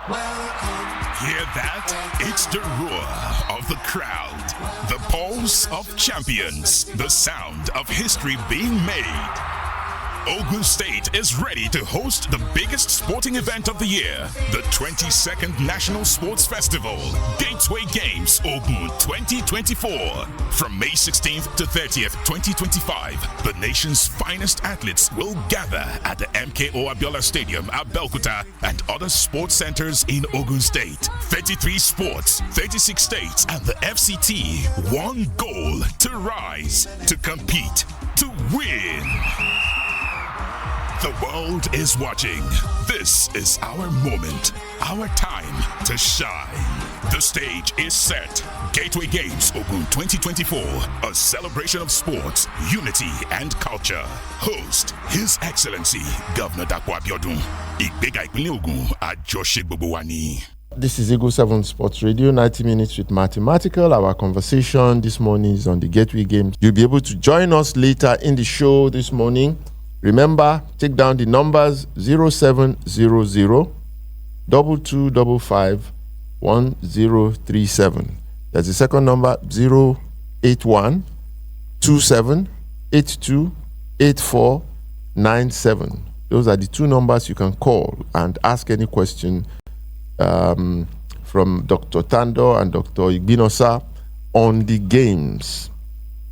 Hear that? It's the roar of the crowd, the pulse of champions, the sound of history being made. Ogun State is ready to host the biggest sporting event of the year, the 22nd National Sports Festival, Gateway Games Ogun 2024. From May 16th to 30th, 2025, the nation's finest athletes will gather at the MKO Abiola Stadium, Abeokuta, and other sports centers in Ogun State. 33 sports, 36 states, and the FCT. One goal: to rise, to compete, to win. The world is watching. This is our moment, our time to shine. The stage is set. Gateway Games Ogun 2024, a celebration of sports, unity, and culture. Host, His Excellency Governor Dapo Abiodun. Ìgbéga ìpínlẹ̀ Ògùn, àjọṣe gbogbo wa ni. This is Eagle 7 Sports Radio, 90 minutes with Mathematical. Our conversation this morning is on the Gateway Games. You'll be able to join us later in the show this morning. Remember, take down the numbers 0700 2255 1037. That's the second number 081 2782 8497. Those are the two numbers you can call and ask any question from Dr. Tando and Dr. Igbinosa on the games.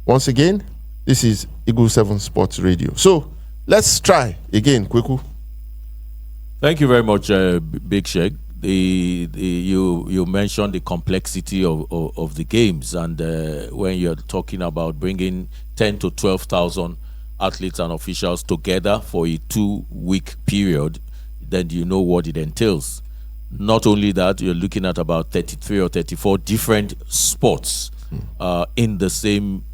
Once again, this is Eagle 7 Sports Radio. So, let's try again, Kweku. Thank you very much, Big Sheikh. You mentioned the complexity of the games, and when you're talking about bringing 10 to 12,000 athletes and officials together for a 2-week period, then you know what it entails. Not only that, you're looking at about 33 or 34 different sports in the same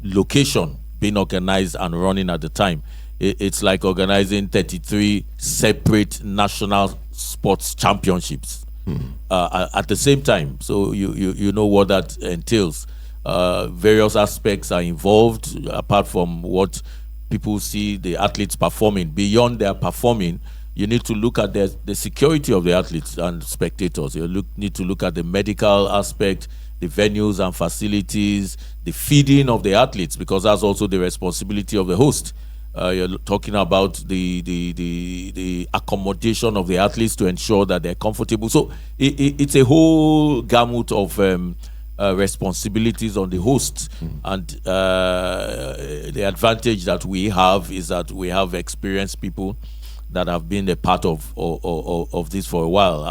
location, being organized and running at the time. It's like organizing 33 separate national sports championships at the same time. So you know what that entails. Various aspects are involved apart from what people see the athletes performing. Beyond their performing, you need to look at the security of the athletes and spectators. You need to look at the medical aspect, the venues and facilities, the feeding of the athletes, because that's also the responsibility of the host. You're talking about the accommodation of the athletes to ensure that they're comfortable. So it's a whole gamut of responsibilities on the host. And the advantage that we have is that we have experienced people that have been a part of this for a while.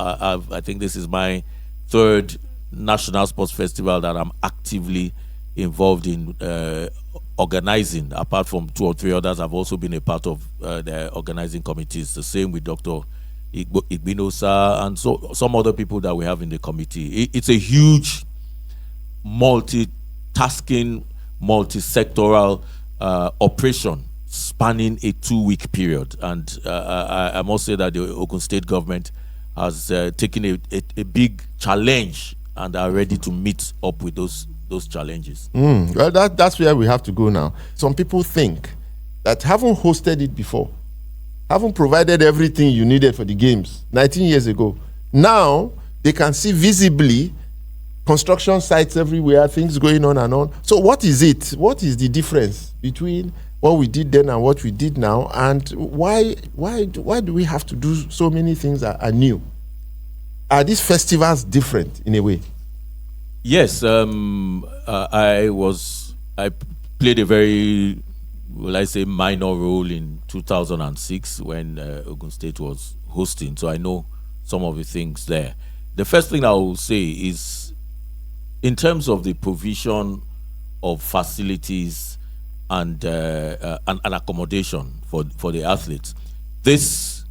I think this is my third National Sports Festival that I'm actively involved in organizing. Apart from 2 or 3 others, I've also been a part of the organizing committees. The same with Dr. Igbinosa and so some other people that we have in the committee. It's a huge multitasking, multi-sectoral operation spanning a 2-week period. And I must say that the Ogun State government has taken a big challenge and are ready to meet up with those challenges. Well, that's where we have to go now. Some people think that haven't hosted it before, haven't provided everything you needed for the games 19 years ago. Now they can see visibly construction sites everywhere, things going on and on. So what is it? What is the difference between what we did then and what we did now? And why do we have to do so many things that are new? Are these festivals different in a way? Yes, I played a very, minor role in 2006 when Ogun State was hosting. So I know some of the things there. The first thing I will say is, in terms of the provision of facilities and accommodation for the athletes, this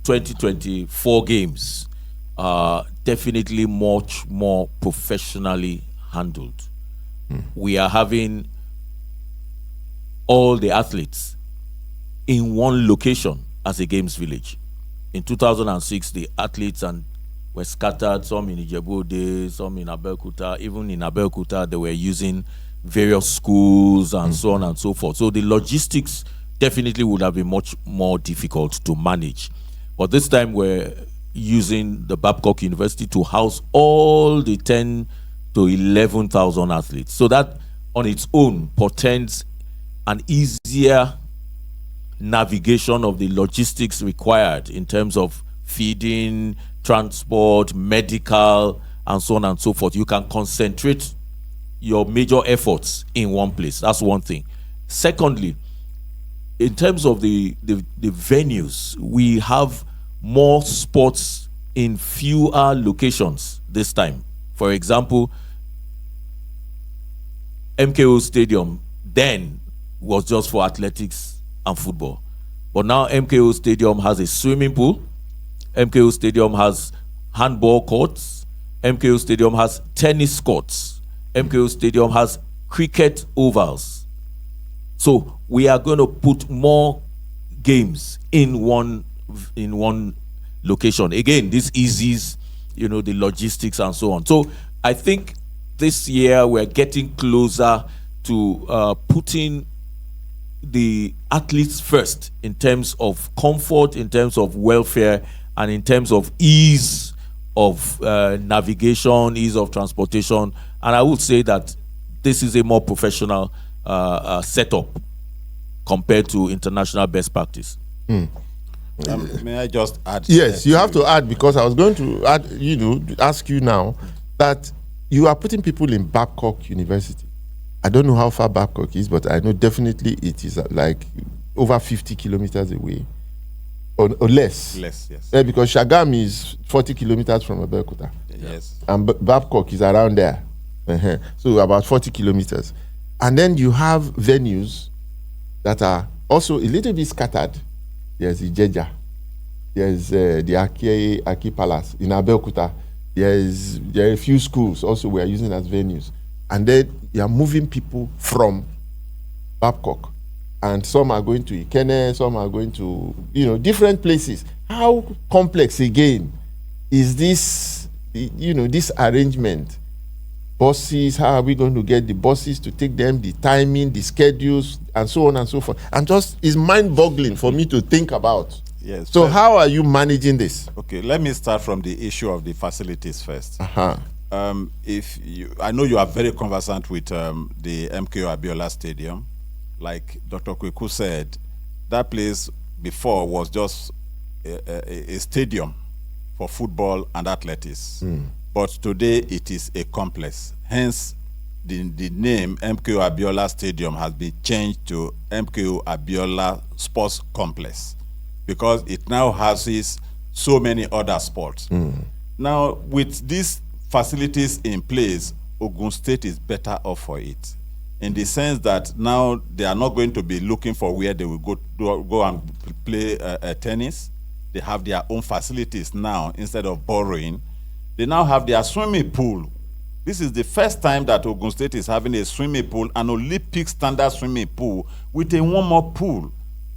2024 games are definitely much more professionally handled. We are having all the athletes in one location as a games village. In 2006, the athletes were scattered, some in Ijebu-Ode, some in Abeokuta. Even in Abeokuta, they were using various schools and so on and so forth. So the logistics definitely would have been much more difficult to manage. But this time we're using the Babcock University to house all the 10 to 11,000 athletes. So that on its own portends an easier navigation of the logistics required in terms of feeding, transport, medical, and so on and so forth. You can concentrate your major efforts in one place. That's one thing. Secondly, in terms of the venues, we have more sports in fewer locations this time. For example, MKO Stadium then was just for athletics and football. But now MKO Stadium has a swimming pool. MKO Stadium has handball courts. MKO Stadium has tennis courts. MKO Stadium has cricket ovals. So we are going to put more games in one location. Again, this eases, the logistics and so on. So I think this year we're getting closer to putting the athletes first in terms of comfort, in terms of welfare, and in terms of ease of navigation, ease of transportation. And I would say that this is a more professional setup compared to international best practice. May I just add? Yes, you have to add, because I was going to add, ask you now that you are putting people in Babcock University. I don't know how far Babcock is, but I know definitely it is like over 50 kilometers away or less. Less, yes. Because Shagam is 40 kilometers from Abeokuta. Yes. And Babcock is around there. So about 40 kilometers. And then you have venues that are also a little bit scattered. There's Ijeja. There's the Aki Palace in Abeokuta. There are a few schools also we are using as venues. And then you are moving people from Babcock. And some are going to Ikene, some are going to, different places. How complex, again, is this, this arrangement? Buses, how are we going to get the buses to take them, the timing, the schedules, and so on and so forth? And just, it's mind-boggling for me to think about. Yes. So how are you managing this? Okay, let me start from the issue of the facilities first. Uh-huh. I know you are very conversant with the MKO Abiola Stadium. Like Dr. Kweku said, that place before was just a stadium for football and athletics. But today it is a complex. Hence, the name MKO Abiola Stadium has been changed to MKO Abiola Sports Complex, because it now houses so many other sports. Now, with these facilities in place, Ogun State is better off for it, in the sense that now they are not going to be looking for where they will go and play tennis. They have their own facilities now. Instead of borrowing, they now have their swimming pool. This is the first time that Ogun State is having a swimming pool, an Olympic standard swimming pool with a warm-up pool.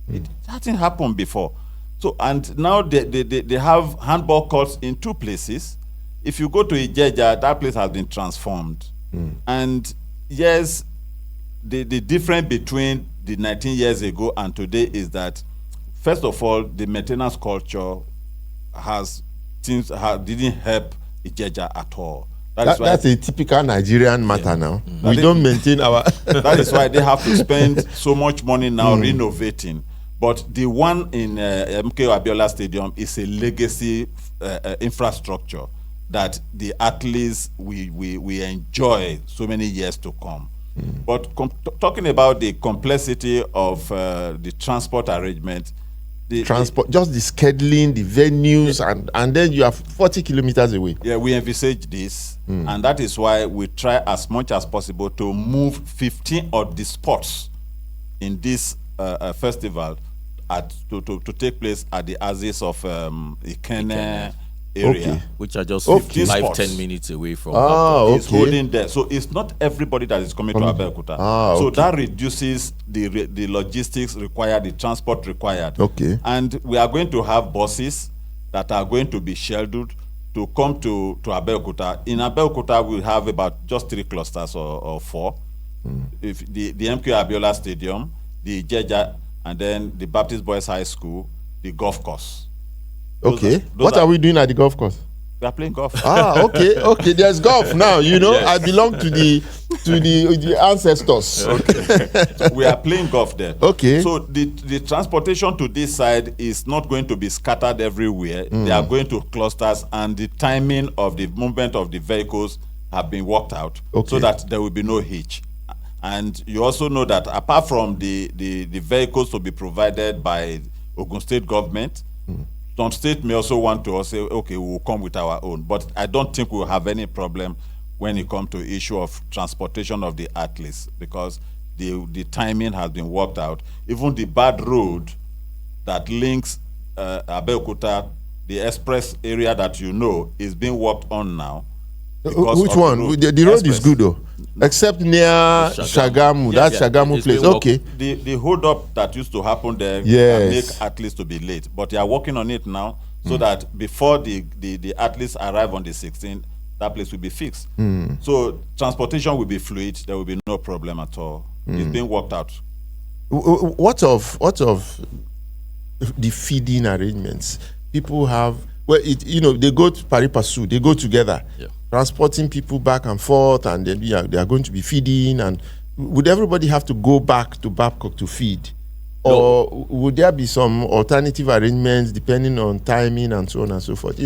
It hasn't happened before. So, and now they have handball courts in 2 places. If you go to Ijeja, that place has been transformed. And yes, the difference between the 19 years ago and today is that, first of all, the maintenance culture didn't help Ijeja at all. That's a typical Nigerian matter now. We don't maintain our... That is why they have to spend so much money now renovating. But the one in MKO Abiola Stadium is a legacy infrastructure that the athletes we enjoy so many years to come. But talking about the complexity of the transport arrangement, just the scheduling, the venues, and then you are 40 kilometers away. Yeah, we envisage this, and that is why we try as much as possible to move 15 of the sports in this festival to take place at the Aziz of Ikene area, which are just 5-10 minutes away from. It's holding there, so it's not everybody that is coming to Abeokuta. So that reduces the logistics required, the transport required. And we are going to have buses that are going to be scheduled to come to Abeokuta. In Abeokuta, we have about just 3 clusters or 4. If the MKO Abiola Stadium, the Ijeja, and then the Baptist Boys High School, the golf course. Okay. What are we doing at the golf course? We are playing golf. Okay. There's golf now. Yes. I belong to the ancestors. Okay. So we are playing golf there. Okay. So the transportation to this side is not going to be scattered everywhere. They are going to clusters, and the timing of the movement of the vehicles have been worked out so that there will be no hitch. And you also know that apart from the vehicles to be provided by Ogun State government, some state may also want to say, okay, we'll come with our own. But I don't think we'll have any problem when it comes to issue of transportation of the athletes, because the timing has been worked out. Even the bad road that links Abeokuta, the express area that is being worked on now. Which one? The road is good though, except near Shagamu. Shagamu place. Okay. The hold up that used to happen there can make athletes to be late, but they are working on it now so that before the athletes arrive on the 16th, that place will be fixed. So transportation will be fluid. There will be no problem at all. It's being worked out. What of the feeding arrangements? People have. Well, they go to pari passu. They go together, transporting people back and forth, and then they are going to be feeding. And would everybody have to go back to Babcock to feed, or would there be some alternative arrangements depending on timing and so on and so forth?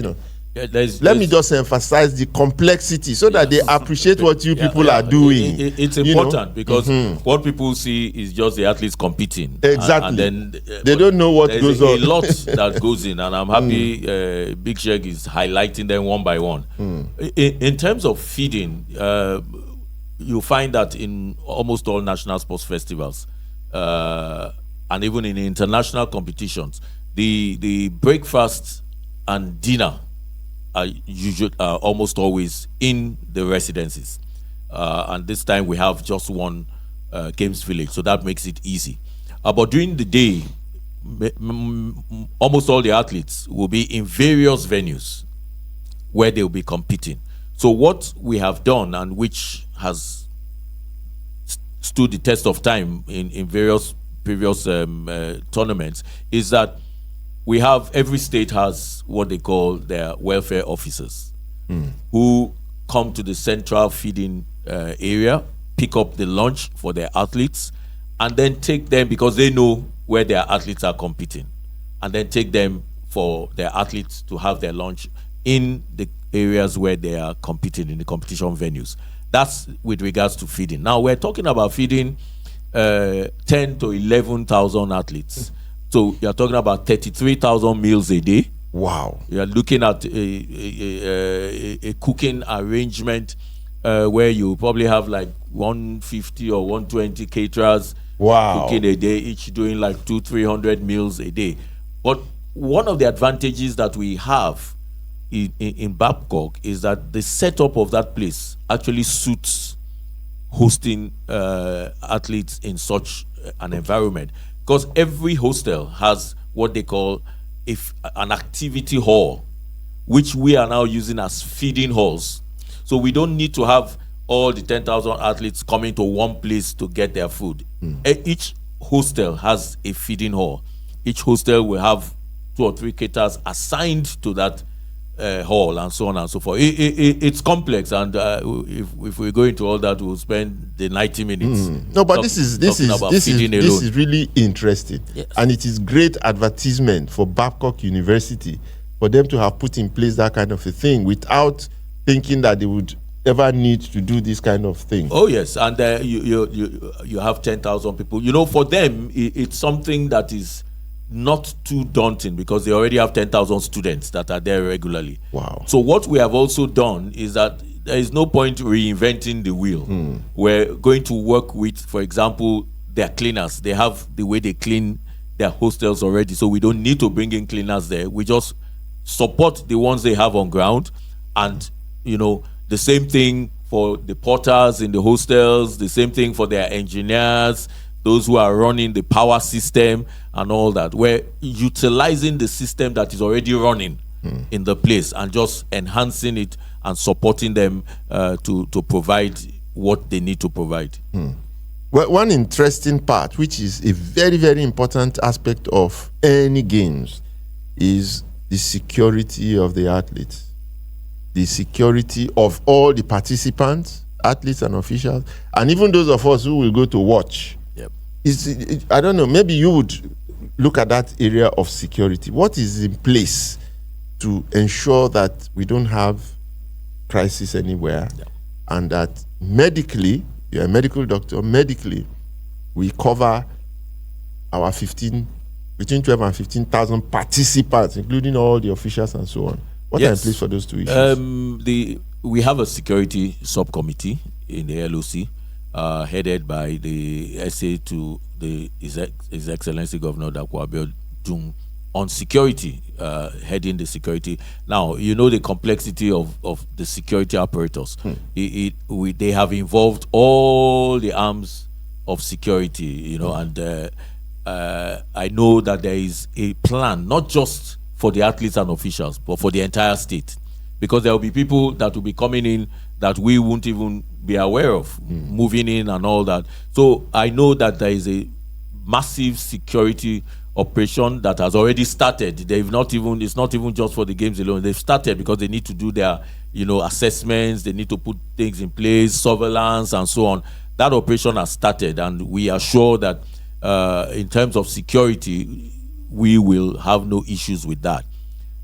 Let me just emphasize the complexity so that they appreciate what you people are doing. It's important because what people see is just the athletes competing. Exactly. And then they don't know what goes on. There's a lot that goes in, and I'm happy Big Sheg is highlighting them one by one. In terms of feeding, you find that in almost all national sports festivals and even in international competitions, the breakfast and dinner are almost always in the residences, and this time we have just one games village, so that makes it easy. But during the day, almost all the athletes will be in various venues where they will be competing. So what we have done, and which has stood the test of time in various previous tournaments, is that every state has what they call their welfare officers who come to the central feeding area, pick up the lunch for their athletes, and then take them, because they know where their athletes are competing, and then take them for their athletes to have their lunch in the areas where they are competing in the competition venues. That's with regards to feeding. Now we're talking about feeding 10 to 11,000 athletes. So you're talking about 33,000 meals a day. Wow. You're looking at a cooking arrangement where you probably have like 150 or 120 caterers cooking a day, each doing like 200-300 meals a day. But one of the advantages that we have in Babcock is that the setup of that place actually suits hosting athletes in such an environment. Because every hostel has what they call an activity hall, which we are now using as feeding halls. So we don't need to have all the 10,000 athletes coming to one place to get their food. Each hostel has a feeding hall. Each hostel will have 2 or 3 caterers assigned to that hall, and so on and so forth. It's complex, and if we go into all that, we'll spend the 90 minutes. No, but this is really interesting, and it is great advertisement for Babcock University for them to have put in place that kind of a thing without thinking that they would ever need to do this kind of thing. Oh yes, and you have 10,000 people. For them, it's something that is not too daunting, because they already have 10,000 students that are there regularly. Wow. So what we have also done is that there is no point reinventing the wheel. We're going to work with, for example, their cleaners. They have the way they clean their hostels already, so we don't need to bring in cleaners there. We just support the ones they have on ground, and the same thing for the porters in the hostels, the same thing for their engineers, those who are running the power system and all that. We're utilizing the system that is already running in the place and just enhancing it and supporting them to provide what they need to provide. Well, one interesting part, which is a very, very important aspect of any games, is the security of the athletes, the security of all the participants, athletes and officials, and even those of us who will go to watch. Yep. I don't know, maybe you would look at that area of security. What is in place to ensure that we don't have crisis anywhere, and that medically, you're a medical doctor, medically, we cover our between 12 and 15,000 participants, including all the officials and so on. What are in place for those two issues? We have a security subcommittee in the LOC, headed by the SA to His Excellency Governor Dapo Abiodun on security, heading the security. Now, you know the complexity of the security apparatus. They have involved all the arms of security, you know, and I know that there is a plan, not just for the athletes and officials, but for the entire state, because there will be people that will be coming in that we won't even be aware of, moving in and all that. So I know that there is a massive security operation that has already started. It's not even just for the games alone. They've started because they need to do their, you know, assessments, they need to put things in place, surveillance and so on. That operation has started, and we are sure that in terms of security, we will have no issues with that.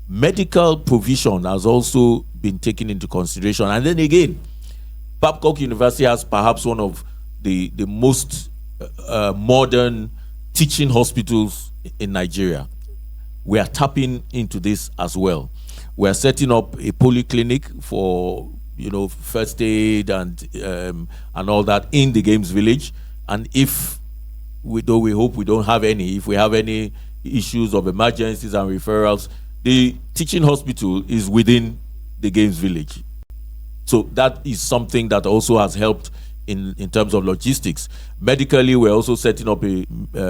Medical provision has also been taken into consideration. And then again, Babcock University has perhaps one of the most modern teaching hospitals in Nigeria. We are tapping into this as well. We are setting up a polyclinic for, you know, first aid and all that in the Games Village. And if we hope we don't have any, if we have any issues of emergencies and referrals, the teaching hospital is within the Games Village. So that is something that also has helped in terms of logistics. Medically, we're also setting up a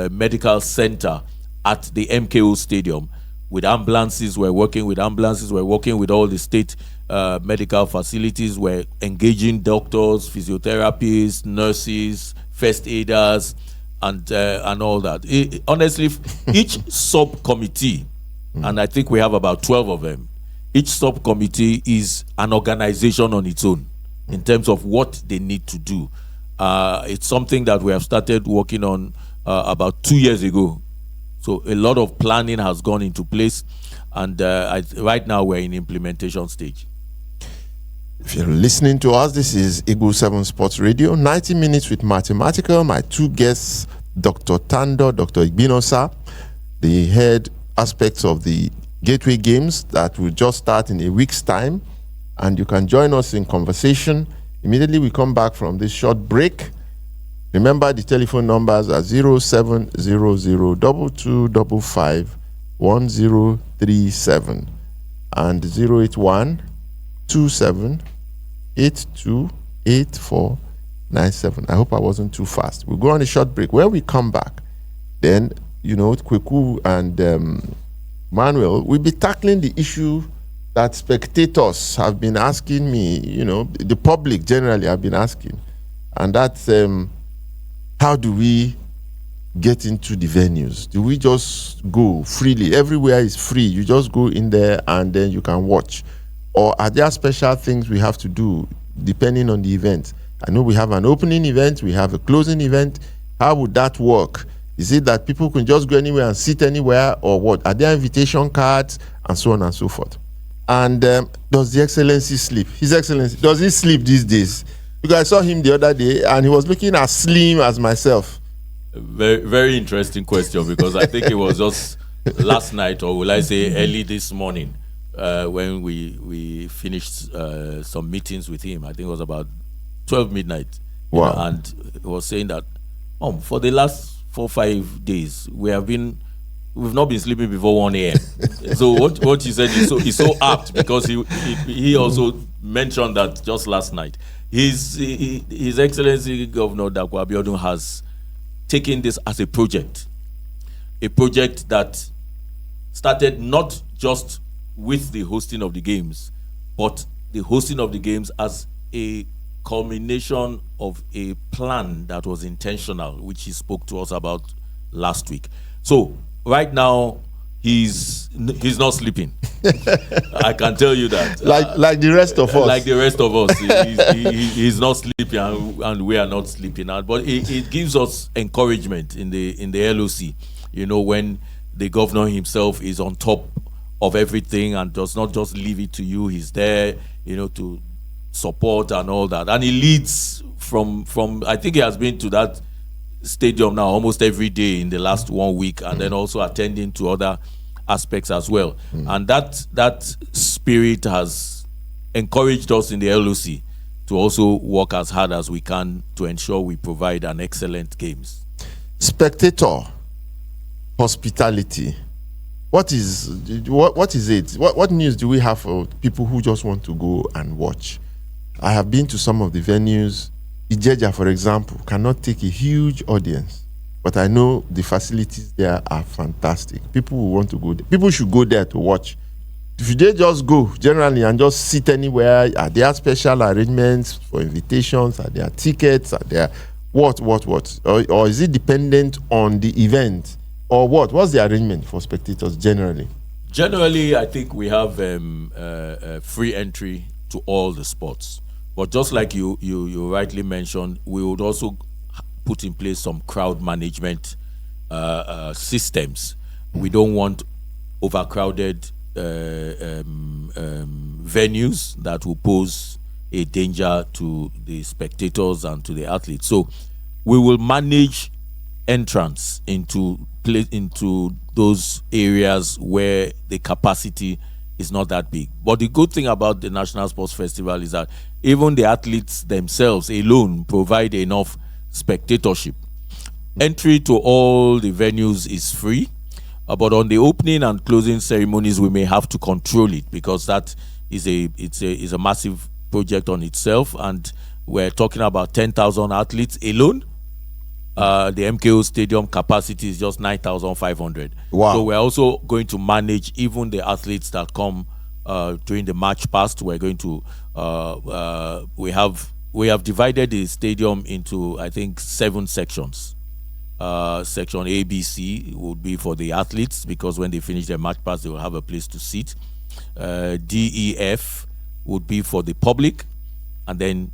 medical center at the MKO Stadium with ambulances. We're working with ambulances. We're working with all the state medical facilities. We're engaging doctors, physiotherapists, nurses, first aiders, and all that. Honestly, each subcommittee, and I think we have about 12 of them, each subcommittee is an organization on its own in terms of what they need to do. It's something that we have started working on about 2 years ago. So a lot of planning has gone into place, and right now we're in implementation stage. If you're listening to us, this is Eagle 7 Sports Radio, 90 minutes with Mathematical. My two guests, Dr. Tando, Dr. Igbinosa, the head aspects of the Gateway Games that will just start in a week's time. And you can join us in conversation. Immediately we come back from this short break. Remember, the telephone numbers are 0700 2255 1037 and 081 27 82 8497. I hope I wasn't too fast. We'll go on a short break. When we come back, then, you know, Kweku and Manuel will be tackling the issue that spectators have been asking me, you know, the public generally have been asking. And that's how do we get into the venues? Do we just go freely? Everywhere is free. You just go in there and then you can watch. Or are there special things we have to do depending on the event? I know we have an opening event, we have a closing event. How would that work? Is it that people can just go anywhere and sit anywhere, or what? Are there invitation cards and so on and so forth? And does the Excellency sleep? His Excellency, does he sleep these days? Because I saw him the other day and he was looking as slim as myself. Very, very interesting question, because I think it was just last night, or will I say early this morning, when we finished some meetings with him. I think it was about 12 midnight. Wow. And he was saying that for the last 4-5 days we've not been sleeping before 1 a.m. So what you said is so apt, because he also mentioned that just last night. His Excellency Governor Dapo Abiodun has taken this as a project that started not just with the hosting of the games, but the hosting of the games as a culmination of a plan that was intentional, which he spoke to us about last week. So right now, he's not sleeping. I can tell you that. Like the rest of us. Like the rest of us, he's not sleeping, and we are not sleeping. But it gives us encouragement in the LOC. You know, when the governor himself is on top of everything and does not just leave it to you. He's there, you know, to support and all that. And he leads from I think he has been to that stadium now almost every day in the last 1 week, and then also attending to other aspects as well. And that spirit has encouraged us in the LOC to also work as hard as we can to ensure we provide an excellent games. Spectator hospitality. What is it? What news do we have for people who just want to go and watch? I have been to some of the venues. Ijeja, for example, cannot take a huge audience, but I know the facilities there are fantastic. People will want to go there. People should go there to watch. If they just go generally and just sit anywhere, are there special arrangements for invitations? Are there tickets? Are there what? Or is it dependent on the event? Or what? What's the arrangement for spectators generally? Generally, I think we have free entry to all the sports. But just like you rightly mentioned, we would also put in place some crowd management systems. We don't want overcrowded venues that will pose a danger to the spectators and to the athletes. So we will manage entrance into those areas where the capacity is not that big. But the good thing about the National Sports Festival is that even the athletes themselves alone provide enough spectatorship. Entry to all the venues is free, but on the opening and closing ceremonies we may have to control it, because that is a massive project on itself, and we're talking about 10,000 athletes alone. The MKO Stadium capacity is just 9,500. Wow. So we're also going to manage even the athletes that come during the match past. We're going to we have divided the stadium into, I think, 7 sections. Section A, B, C would be for the athletes, because when they finish their match pass, they will have a place to sit. D, E, F would be for the public, and then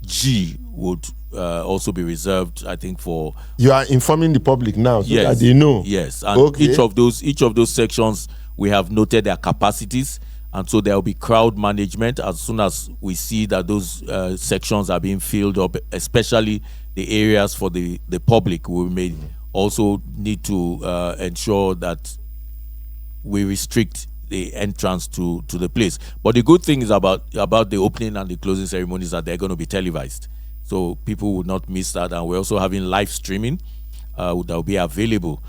G would also be reserved, I think, for. You are informing the public now, so yes, that they know. Yes, and okay. each of those sections, we have noted their capacities, and so there will be crowd management as soon as we see that those sections are being filled up, especially the areas for the public. We may also need to ensure that we restrict the entrance to the place. But the good thing is about the opening and the closing ceremonies that they're going to be televised, so people will not miss that. And we're also having live streaming that will be available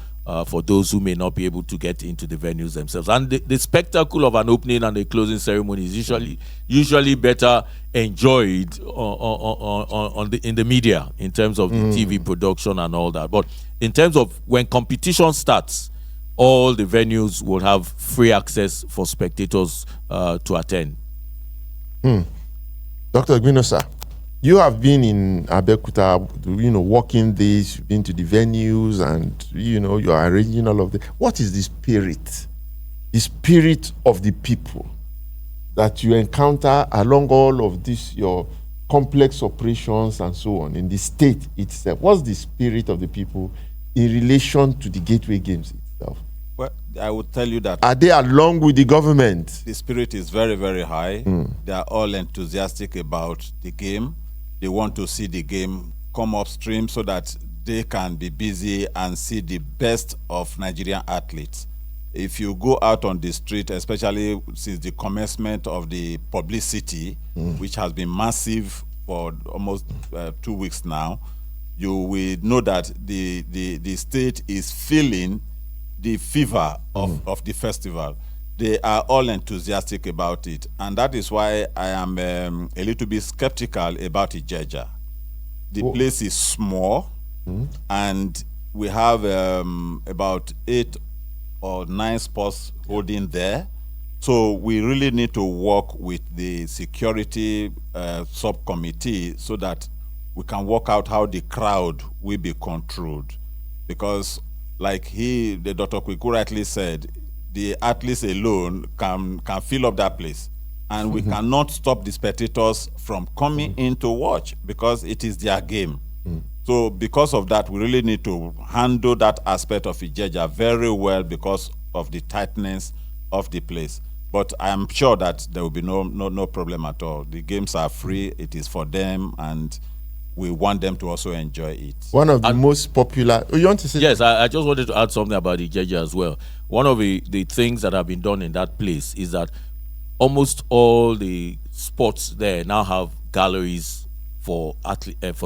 for those who may not be able to get into the venues themselves. And the spectacle of an opening and a closing ceremony is usually better enjoyed in the media, in terms of the TV production and all that. But in terms of when competition starts, all the venues will have free access for spectators to attend. Dr. Gbinosa, you have been in Abeokuta, working this, you've been to the venues, and, you are arranging all of this. What is the spirit of the people that you encounter along all of this, your complex operations and so on, in the state itself? What's the spirit of the people in relation to the Gateway Games itself? Well, I would tell you that. Are they along with the government? The spirit is very, very high. They are all enthusiastic about the game. They want to see the game come upstream so that they can be busy and see the best of Nigerian athletes. If you go out on the street, especially since the commencement of the publicity, which has been massive for almost 2 weeks now, you will know that the state is feeling the fever of the festival. They are all enthusiastic about it, and that is why I am a little bit skeptical about Ijeja. The place is small, and we have about 8 or 9 spots holding there. So we really need to work with the security subcommittee so that we can work out how the crowd will be controlled. Because like the Dr. Kwiku rightly said, the athletes alone can fill up that place. And we cannot stop the spectators from coming in to watch because it is their game. So because of that, we really need to handle that aspect of Ikeja very well because of the tightness of the place. But I am sure that there will be no problem at all. The games are free, it is for them, and we want them to also enjoy it. One of the most popular... Oh, you want to say? Yes, I just wanted to add something about Ikeja as well. One of the things that have been done in that place is that almost all the sports there now have galleries for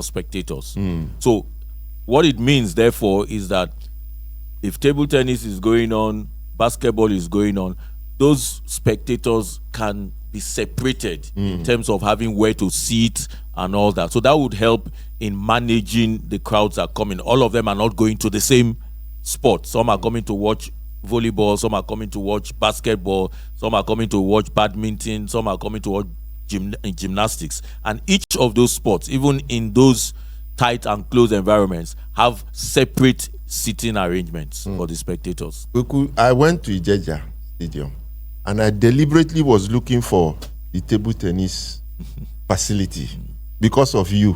spectators. So what it means, therefore, is that if table tennis is going on, basketball is going on, those spectators can be separated in terms of having where to sit and all that. So that would help in managing the crowds that are coming. All of them are not going to the same sport. Some are coming to watch volleyball, some are coming to watch basketball, some are coming to watch badminton, some are coming to watch gymnastics. And each of those sports, even in those tight and closed environments, have separate seating arrangements for the spectators. I went to Ikeja Stadium and I deliberately was looking for the table tennis facility because of you.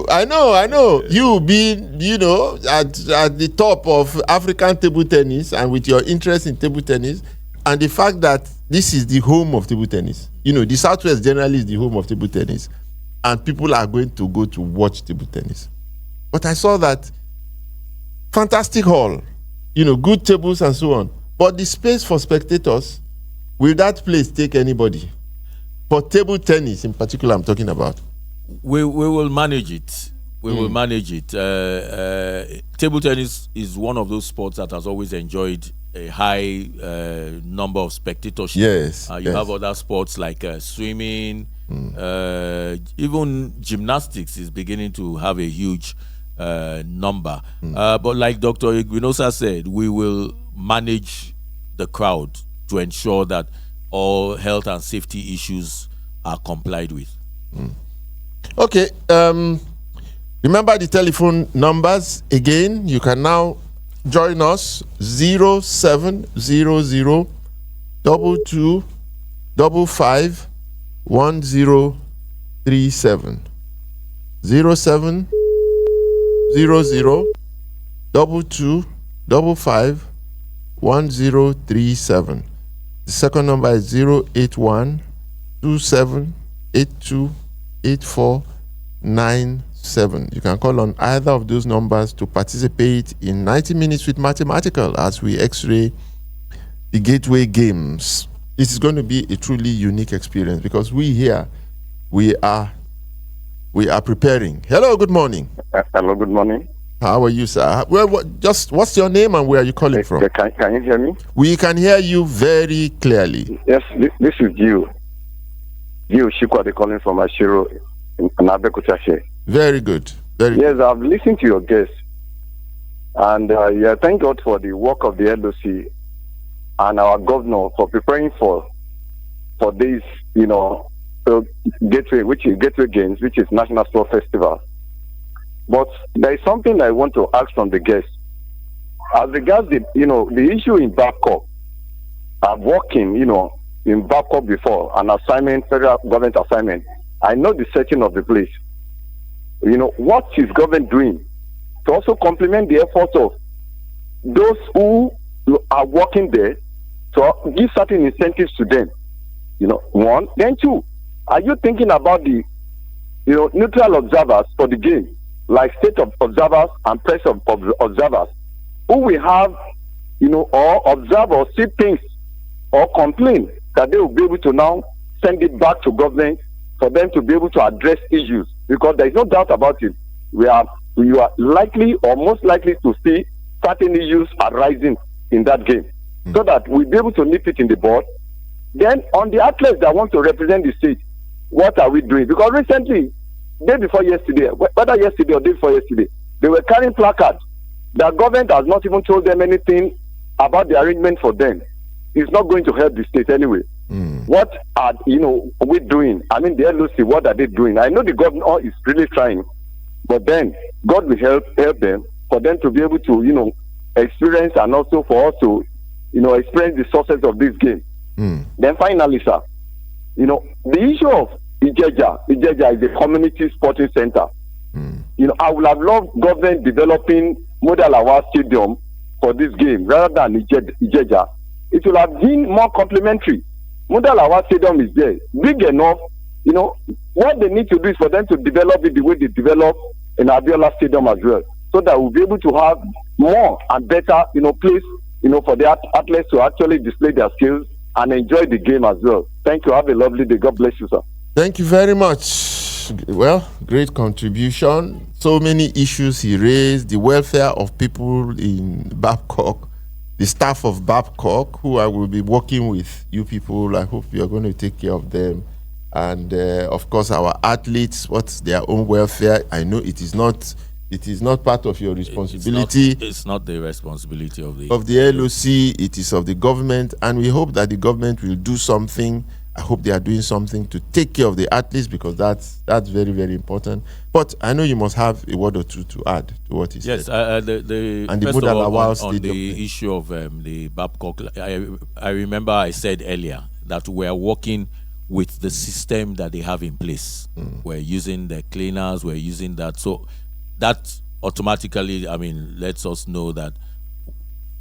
I know. You being, at the top of African table tennis and with your interest in table tennis and the fact that this is the home of table tennis. The Southwest generally is the home of table tennis and people are going to go to watch table tennis. But I saw that fantastic hall, good tables and so on. But the space for spectators, will that place take anybody? For table tennis in particular, I'm talking about. We will manage it. We will manage it. Table tennis is one of those sports that has always enjoyed a high number of spectatorship. Yes. You have other sports like swimming, even gymnastics is beginning to have a huge number. But like Dr. Igwinosa said, we will manage the crowd to ensure that all health and safety issues are complied with. Okay. Remember the telephone numbers again. You can now join us 0700 22 55 1037 0700 22 55 1037. The second number is 081 27 82 8497. You can call on either of those numbers to participate in 90 Minutes with Mathematical as we x-ray the Gateway Games. This is going to be a truly unique experience because we are preparing. Hello, good morning. Hello, good morning. How are you, sir? Well, what's your name and where are you calling from? Can you hear me? We can hear you very clearly. Yes, this is Gio Shikwade calling from Ashiro in Abeokuta. Very good. Yes, I've listened to your guests. And thank God for the work of the LOC and our governor for preparing for this, Gateway, which is Gateway Games, which is National Sport Festival. But there is something I want to ask from the guests. As regards the issue in Babcock, I'm working, in Babcock before, an assignment, federal government assignment. I know the setting of the place. What is government doing to also complement the efforts of those who are working there to give certain incentives to them? One. Then two, are you thinking about the, neutral observers for the game? Like state of observers and press of observers, who will have, or observe or see things or complain that they will be able to now send it back to government for them to be able to address issues. Because there is no doubt about it. You are likely or most likely to see certain issues arising in that game. So that we'll be able to nip it in the bud. Then on the athletes that want to represent the state, what are we doing? Because recently, day before yesterday, whether yesterday or day before yesterday, they were carrying placards. The government has not even told them anything about the arrangement for them. It's not going to help the state anyway. What are we doing? I mean, the LOC, what are they doing? I know the governor is really trying, but then God will help them for them to be able to experience and also for us to, experience the success of this game. Then finally, sir, the issue of Ijeja is a community sporting center. I would have loved government developing Model Award Stadium for this game rather than Ijeja. It will have been more complementary. Model Award Stadium is there, big enough. What they need to do is for them to develop it the way they develop in Abiola Stadium as well, so that we'll be able to have more and better, place, for the athletes to actually display their skills and enjoy the game as well. Thank you. Have a lovely day. God bless you, sir. Thank you very much. Well, great contribution. So many issues he raised. The welfare of people in Babcock, the staff of Babcock, who I will be working with. You people, I hope you are going to take care of them. And of course, our athletes, what's their own welfare? I know it is not part of your responsibility. It's not the responsibility of the LOC. It is of the government, and we hope that the government will do something. I hope they are doing something to take care of the athletes, because that's very, very important. But I know you must have a word or two to add to what he said. Yes, on the issue of the Babcock, I remember I said earlier that we are working with the system that they have in place. We're using the cleaners, we're using that. So that automatically, lets us know that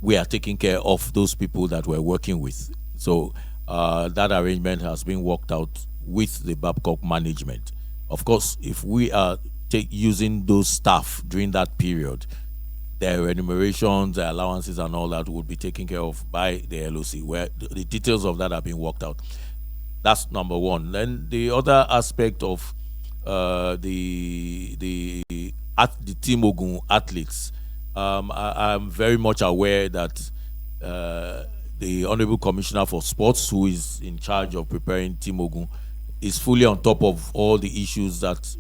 we are taking care of those people that we're working with. So that arrangement has been worked out with the Babcock management. Of course, if we are using those staff during that period, their remunerations, their allowances and all that would be taken care of by the LOC, where the details of that have been worked out. That's number one. Then the other aspect of the Team Ogun athletes, I'm very much aware that the Honorable Commissioner for Sports, who is in charge of preparing Team Ogun, is fully on top of all the issues that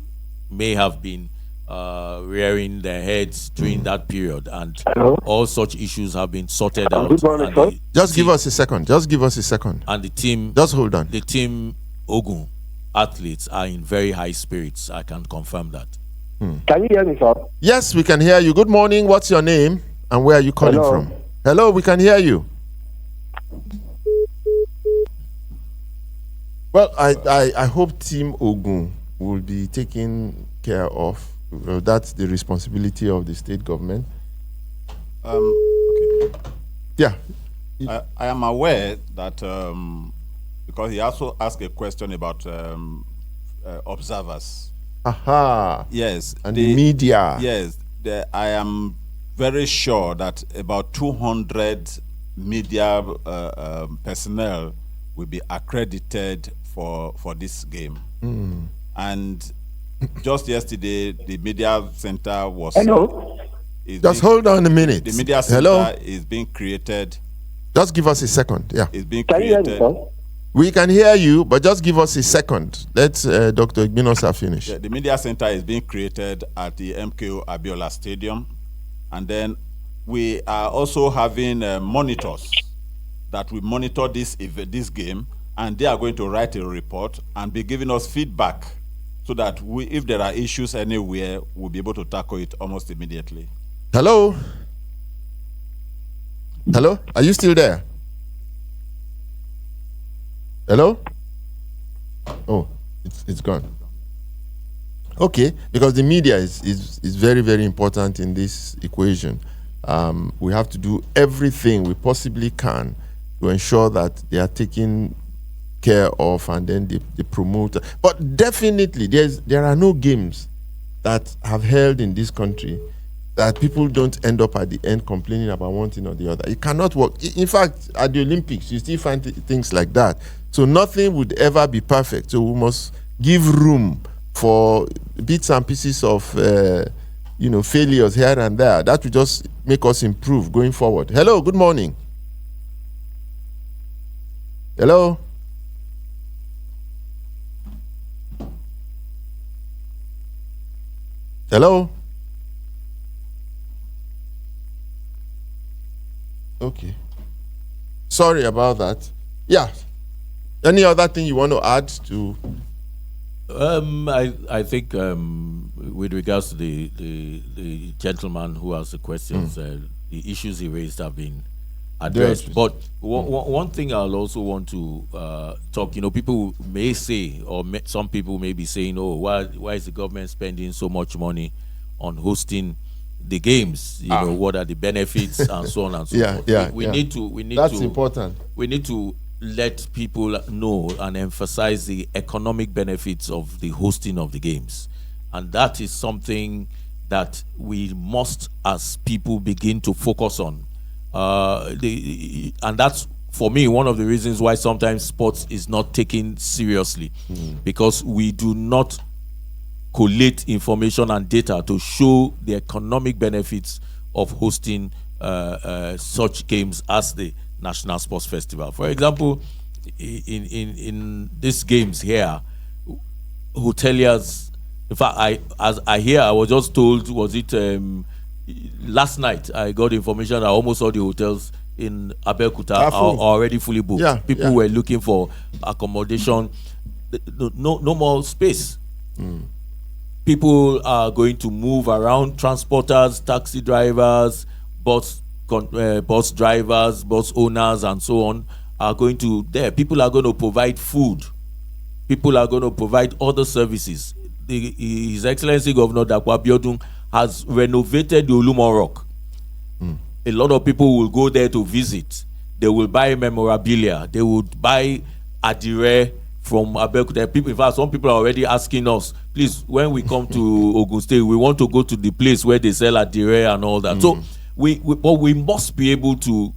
may have been rearing their heads during that period, and all such issues have been sorted out. Good morning, just give us a second. And the team, just hold on. The Team Ogun athletes are in very high spirits. I can confirm that. Can you hear me, sir? Yes, we can hear you. Good morning. What's your name and where are you calling from? Hello, we can hear you. Well, I hope Team Ogun will be taken care of. That's the responsibility of the state government. Okay. Yeah. I am aware that because he also asked a question about observers. Aha. Yes. And the media. Yes. I am very sure that about 200 media personnel will be accredited for this game. And just yesterday, the media center was. Hello. Just hold on a minute. The media center is being created. Just give us a second. Yeah. It's being created. Can you hear me, sir? We can hear you, but just give us a second. Let Dr. Igbinosa finish. Yeah, the media center is being created at the MKO Abiola Stadium, and then we are also having monitors that will monitor this game, and they are going to write a report and be giving us feedback, so that if there are issues anywhere, we'll be able to tackle it almost immediately. Hello? Hello? Are you still there? Hello? Oh, it's gone. Okay, because the media is very, very important in this equation. We have to do everything we possibly can to ensure that they are taken care of, and then they promote. But definitely, there are no games that have held in this country that people don't end up at the end complaining about one thing or the other. It cannot work. In fact, at the Olympics, you still find things like that. So nothing would ever be perfect. So we must give room for bits and pieces of failures here and there. That will just make us improve going forward. Hello, good morning. Hello? Hello? Okay. Sorry about that. Yeah. Any other thing you want to add to? I think with regards to the gentleman who asked the questions, the issues he raised have been addressed. But one thing I'll also want to talk, people may say, or some people may be saying, oh, why is the government spending so much money on hosting the games? What are the benefits and so on and so forth. We need That's important. We need to let people know and emphasize the economic benefits of the hosting of the games. And that is something that we must, as people, begin to focus on. And that's, for me, one of the reasons why sometimes sports is not taken seriously, because we do not collate information and data to show the economic benefits of hosting such games as the National Sports Festival. For example, in these games here, hoteliers, in fact, I was just told, was it last night, I got information that almost all the hotels in Abeokuta are already fully booked. People were looking for accommodation, no more space. People are going to move around, transporters, taxi drivers, bus drivers, bus owners, and so on are going to there. People are going to provide food. People are going to provide other services. His Excellency Governor Dapo Abiodun has renovated the Olumo Rock. A lot of people will go there to visit. They will buy memorabilia. They would buy adire from Abeokuta. People, in fact, some people are already asking us, please, when we come to Ogun State, we want to go to the place where they sell adire and all that. So we must be able to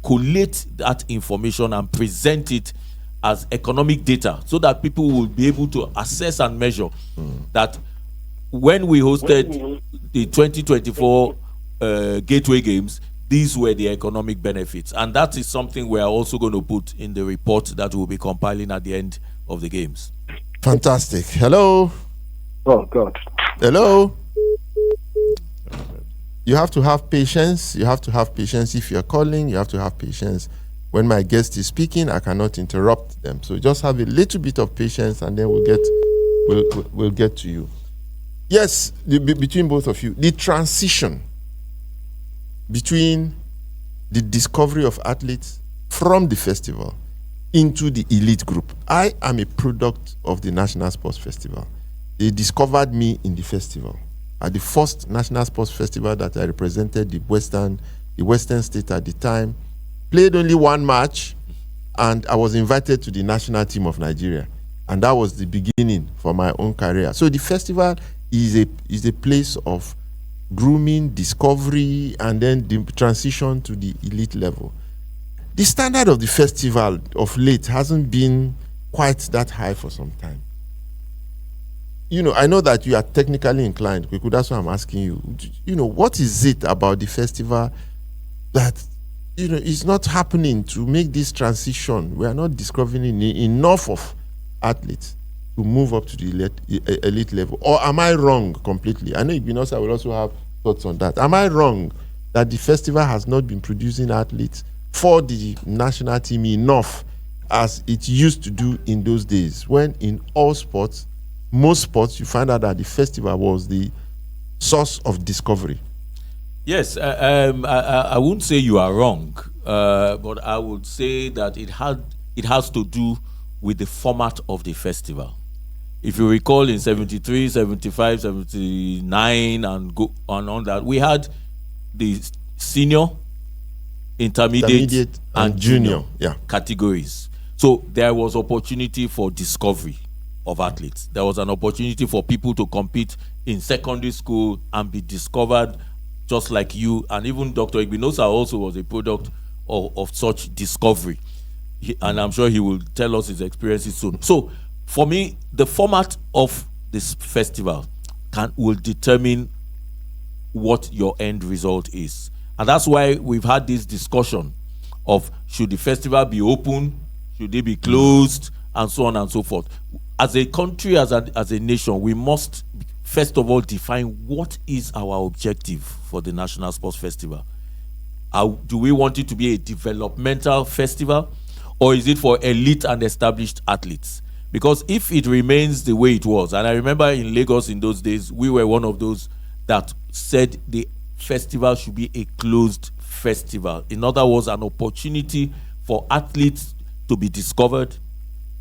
collate that information and present it as economic data, so that people will be able to assess and measure that when we hosted the 2024 Gateway Games, these were the economic benefits. And that is something we are also going to put in the report that we'll be compiling at the end of the games. Fantastic. Hello. Oh, God. Hello. You have to have patience. You have to have patience. If you're calling, you have to have patience. When my guest is speaking, I cannot interrupt them. So just have a little bit of patience, and then we'll get to you. Yes, between both of you, the transition between the discovery of athletes from the festival into the elite group. I am a product of the National Sports Festival. They discovered me in the festival. At the first National Sports Festival that I represented the Western state at the time, played only one match, and I was invited to the national team of Nigeria. And that was the beginning for my own career. So the festival is a place of grooming, discovery, and then the transition to the elite level. The standard of the festival of late hasn't been quite that high for some time. I know that you are technically inclined, Kweku, that's why I'm asking you. What is it about the festival that is not happening to make this transition? We are not discovering enough of athletes to move up to the elite level. Or am I wrong completely? I know Igbinosa will also have thoughts on that. Am I wrong that the festival has not been producing athletes for the national team enough as it used to do in those days, when in all sports, most sports, you find out that the festival was the source of discovery? Yes, I wouldn't say you are wrong, but I would say that it has to do with the format of the festival. If you recall, in 73, 75, 79, and go on that, we had the senior, intermediate and junior categories. So there was opportunity for discovery of athletes. There was an opportunity for people to compete in secondary school and be discovered, just like you. And even Dr. Igbinosa also was a product of such discovery. And I'm sure he will tell us his experiences soon. So for me, the format of this festival will determine what your end result is. And that's why we've had this discussion of, should the festival be open, should it be closed, and so on and so forth. As a country, as a nation, we must first of all define what is our objective for the National Sports Festival. Do we want it to be a developmental festival, or is it for elite and established athletes? Because if it remains the way it was, and I remember in Lagos in those days, we were one of those that said the festival should be a closed festival. In other words, an opportunity for athletes to be discovered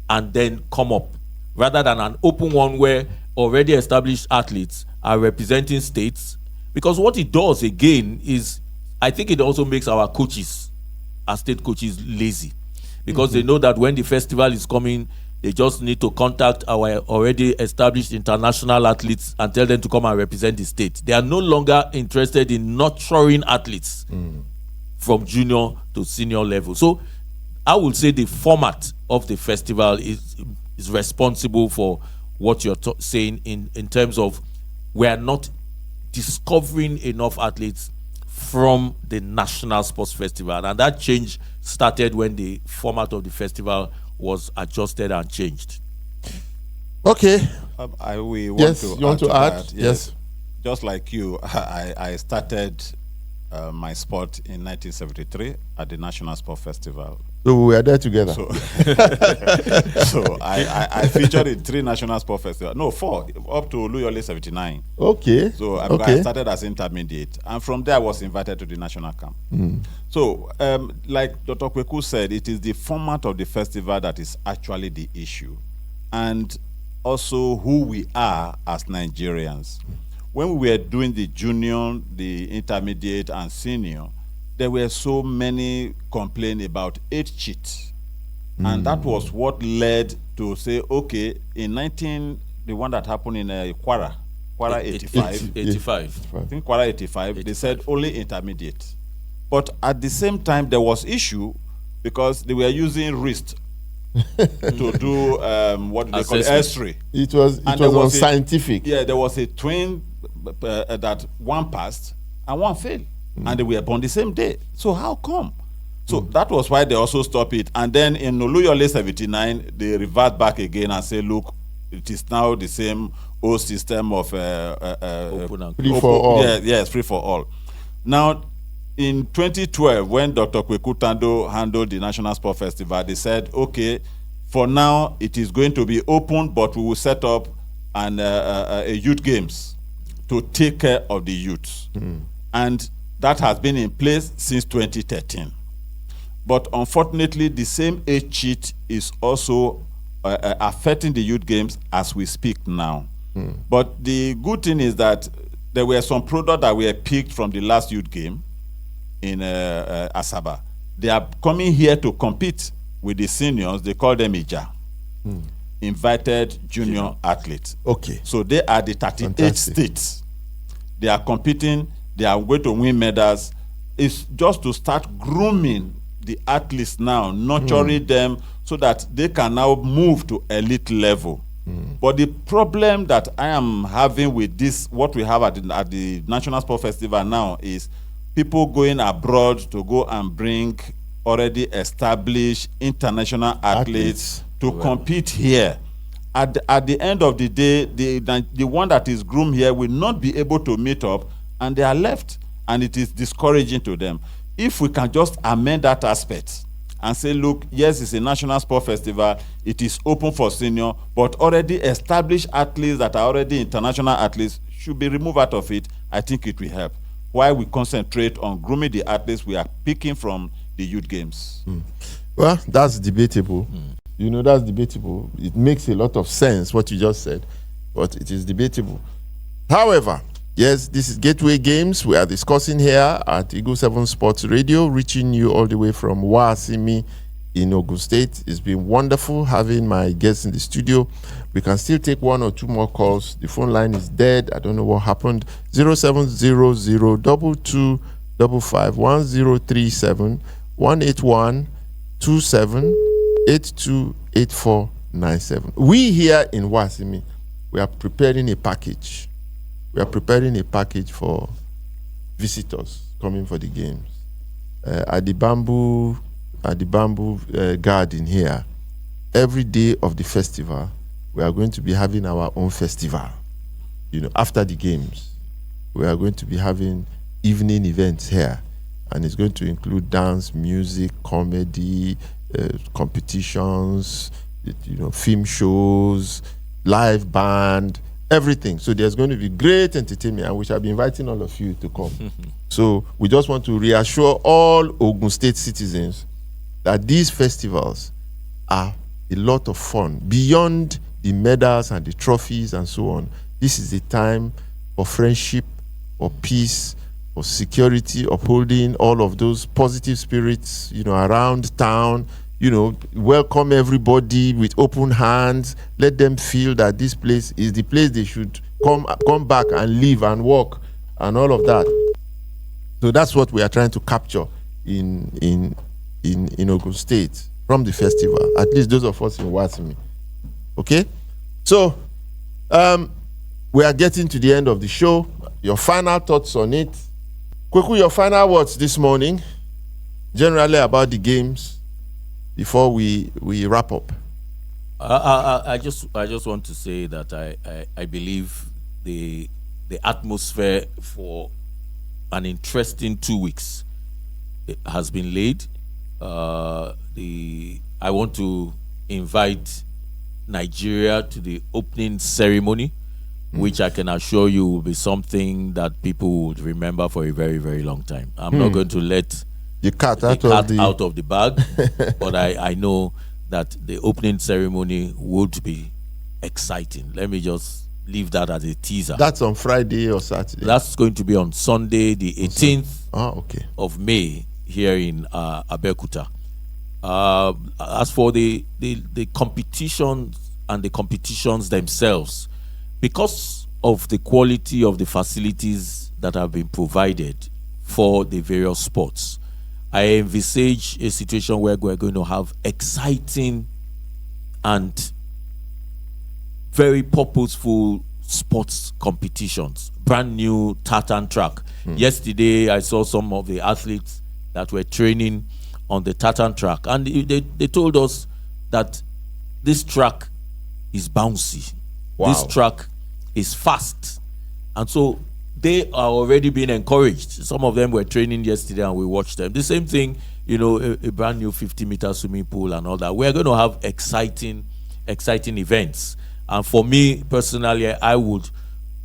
and then come up, rather than an open one where already established athletes are representing states. Because what it does again is, I think it also makes our coaches, our state coaches, lazy, because they know that when the festival is coming, they just need to contact our already established international athletes and tell them to come and represent the state. They are no longer interested in nurturing athletes from junior to senior level. So I would say the format of the festival is responsible for what you're saying in terms of we are not discovering enough athletes from the National Sports Festival. And that change started when the format of the festival was adjusted and changed. Okay. We want Yes, to you want to add? that. Yes. Just like you, I started my sport in 1973 at the National Sport Festival. So we were there together. So, so I featured in 3 National Sport Festivals. No, 4, up to Luyole 79. Okay. So I started as intermediate. And from there, I was invited to the national camp. So, like Dr. Kweku said, it is the format of the festival that is actually the issue. And also who we are as Nigerians. When we were doing the junior, the intermediate, and senior, there were so many complaints about age cheat. And that was what led to say, okay, in the one that happened in Kwara 85. 85. I think Kwara 85, they said only intermediate. But at the same time, there was issue because they were using wrist to do, what do they call it, X-ray. It was unscientific. Yeah, there was a twin that one passed and one failed. And they were born the same day. So how come? So that was why they also stopped it. And then in Oluyole 79, they revert back again and say, look, it is now the same old system of free for all. Yes, free for all. Now, in 2012, when Dr. Kweku Tando handled the National Sport Festival, they said, okay, for now, it is going to be open, but we will set up a youth games to take care of the youths. And that has been in place since 2013. But unfortunately, the same age cheat is also affecting the youth games as we speak now. But the good thing is that there were some products that were picked from the last youth game in Asaba. They are coming here to compete with the seniors. They call them IJA, Invited Junior Athletes. Okay. So they are the 38 states. They are competing. They are going to win medals. It's just to start grooming the athletes now, nurturing them so that they can now move to elite level. But the problem that I am having with this, what we have at the National Sport Festival now, is people going abroad to go and bring already established international athletes to compete here. At the end of the day, the one that is groomed here will not be able to meet up, and they are left, and it is discouraging to them. If we can just amend that aspect and say, look, yes, it's a National Sport Festival, it is open for senior, but already established athletes that are already international athletes should be removed out of it, I think it will help. While we concentrate on grooming the athletes we are picking from the youth games. Well, that's debatable. You know, that's debatable. It makes a lot of sense, what you just said, but it is debatable. However, yes, this is Gateway Games. We are discussing here at Eagle 7 Sports Radio, reaching you all the way from Wasimi in Ogun State. It's been wonderful having my guests in the studio. We can still take 1 or 2 more calls. The phone line is dead. I don't know what happened. 0700-2255-1037 181-2782-8497. We here in Wasimi, we are preparing a package. We are preparing a package for visitors coming for the games. At the bamboo garden here, every day of the festival, we are going to be having our own festival. You know, after the games, we are going to be having evening events here, and it's going to include dance, music, comedy, competitions, film shows, live band, everything. So there's going to be great entertainment, and we shall be inviting all of you to come. So we just want to reassure all Ogun State citizens that these festivals are a lot of fun. Beyond the medals and the trophies and so on, this is a time for friendship, for peace, for security, upholding all of those positive spirits, around town. Welcome everybody with open hands. Let them feel that this place is the place they should come back and live and work and all of that. So that's what we are trying to capture in Ogun State from the festival. At least those of us in Wasimi. Okay? So we are getting to the end of the show. Your final thoughts on it. Kweku, your final words this morning, generally about the games, before we wrap up. I just want to say that I believe the atmosphere for an interesting 2 weeks has been laid. I want to invite Nigeria to the opening ceremony, which I can assure you will be something that people would remember for a very, very long time. I'm not going to let the cat out of the bag, but I know that the opening ceremony would be exciting. Let me just leave that as a teaser. That's on Friday or Saturday? That's going to be on Sunday, the 18th of May, here in Abeokuta. As for the competitions and the competitions themselves, because of the quality of the facilities that have been provided for the various sports, I envisage a situation where we're going to have exciting and very purposeful sports competitions. Brand new tartan track. Yesterday, I saw some of the athletes that were training on the tartan track, and they told us that this track is bouncy. Wow. This track is fast, and so they are already being encouraged. Some of them were training yesterday and we watched them. The same thing, a brand new 50-meter swimming pool and all that. We're going to have exciting events. And for me personally, I would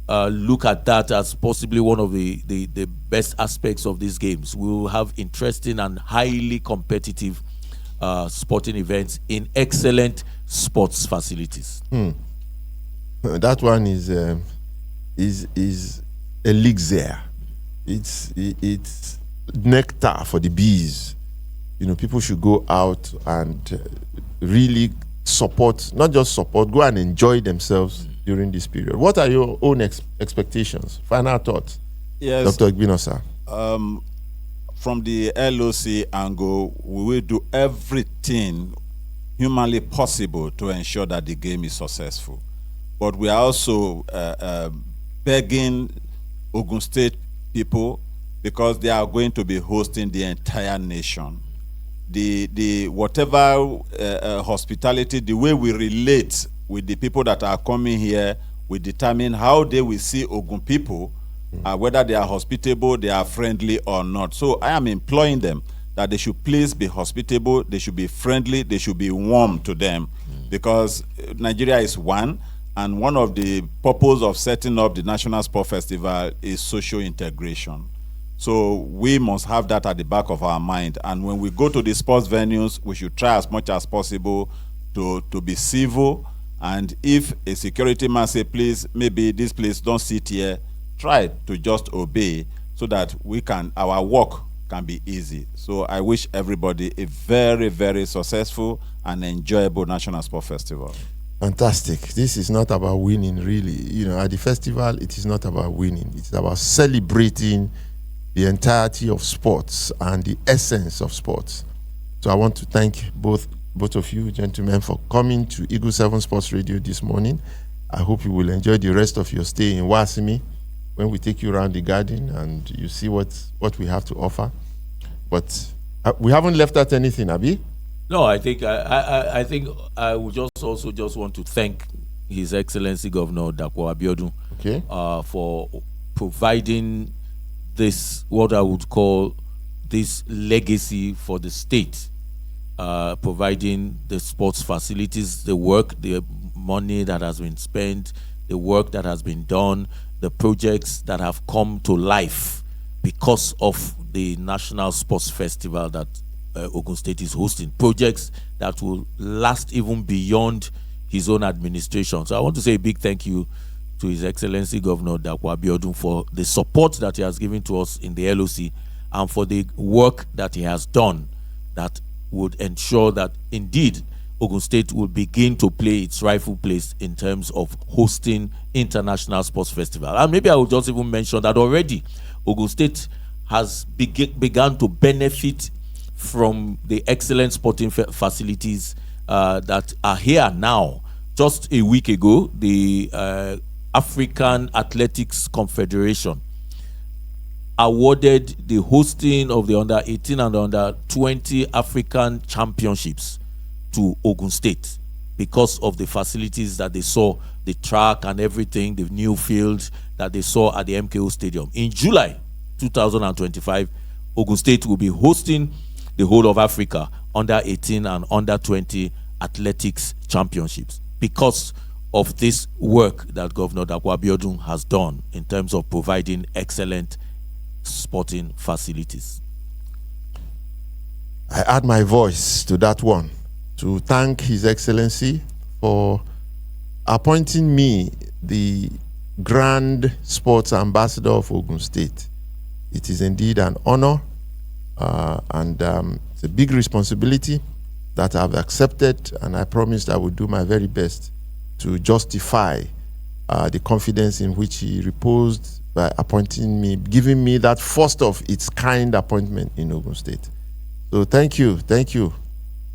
look at that as possibly one of the best aspects of these games. We will have interesting and highly competitive sporting events in excellent sports facilities. That one is elixir. It's nectar for the bees. People should go out and really support, not just support, go and enjoy themselves during this period. What are your own expectations? Final thoughts, yes, Dr. Igbinosa. From the LOC angle, we will do everything humanly possible to ensure that the game is successful. But we are also begging Ogun State people, because they are going to be hosting the entire nation. The whatever hospitality, the way we relate with the people that are coming here will determine how they will see Ogun people, whether they are hospitable, they are friendly or not. So I am imploring them that they should please be hospitable, they should be friendly, they should be warm to them, because Nigeria is one. And one of the purpose of setting up the National Sport Festival is social integration. So we must have that at the back of our mind. And when we go to the sports venues, we should try as much as possible to be civil. And if a security man say, please, maybe this place, don't sit here, try to just obey so that our work can be easy. So I wish everybody a very, very successful and enjoyable National Sport Festival. Fantastic. This is not about winning, really. At the festival, it is not about winning. It's about celebrating the entirety of sports and the essence of sports. So I want to thank both of you, gentlemen, for coming to Eagle 7 Sports Radio this morning. I hope you will enjoy the rest of your stay in Wasimi when we take you around the garden and you see what we have to offer. But we haven't left out anything, Abi? No, I think I would just want to thank His Excellency Governor Dapo Abiodun for providing this, what I would call this legacy for the state, providing the sports facilities, the work, the money that has been spent, the work that has been done, the projects that have come to life because of the National Sports Festival that Ogun State is hosting, projects that will last even beyond his own administration. So I want to say a big thank you to His Excellency Governor Dapo Abiodun for the support that he has given to us in the LOC and for the work that he has done that would ensure that indeed Ogun State will begin to play its rightful place in terms of hosting international sports festival. And maybe I will just even mention that already Ogun State has begun to benefit from the excellent sporting facilities that are here now. Just a week ago, the African Athletics Confederation awarded the hosting of the under-18 and under-20 African Championships to Ogun State because of the facilities that they saw, the track and everything, the new field that they saw at the MKO Stadium. In July 2025, Ogun State will be hosting the whole of Africa under-18 and under-20 athletics championships because of this work that Governor Dapo Abiodun has done in terms of providing excellent sporting facilities. I add my voice to that one to thank His Excellency for appointing me the Grand Sports Ambassador of Ogun State. It is indeed an honor and it's a big responsibility that I've accepted, and I promised I would do my very best to justify the confidence in which he reposed by appointing me, giving me that first of its kind appointment in Ogun State. So thank you,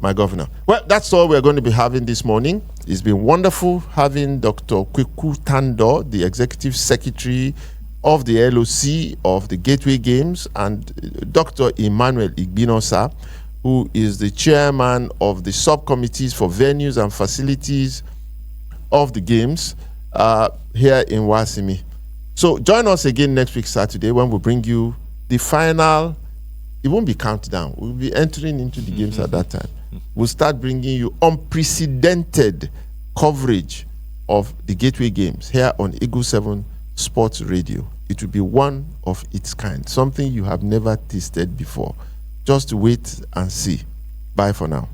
my governor. Well, that's all we're going to be having this morning. It's been wonderful having Dr. Kweku Tando, the Executive Secretary of the LOC of the Gateway Games, and Dr. Emmanuel Igbinosa, who is the chairman of the subcommittees for venues and facilities of the games here in Wasimi. So join us again next week, Saturday, when we bring you the final. It won't be countdown. We'll be entering into the games at that time. We'll start bringing you unprecedented coverage of the Gateway Games here on Eagle 7 Sports Radio. It will be one of its kind, something you have never tasted before. Just wait and see. Bye for now.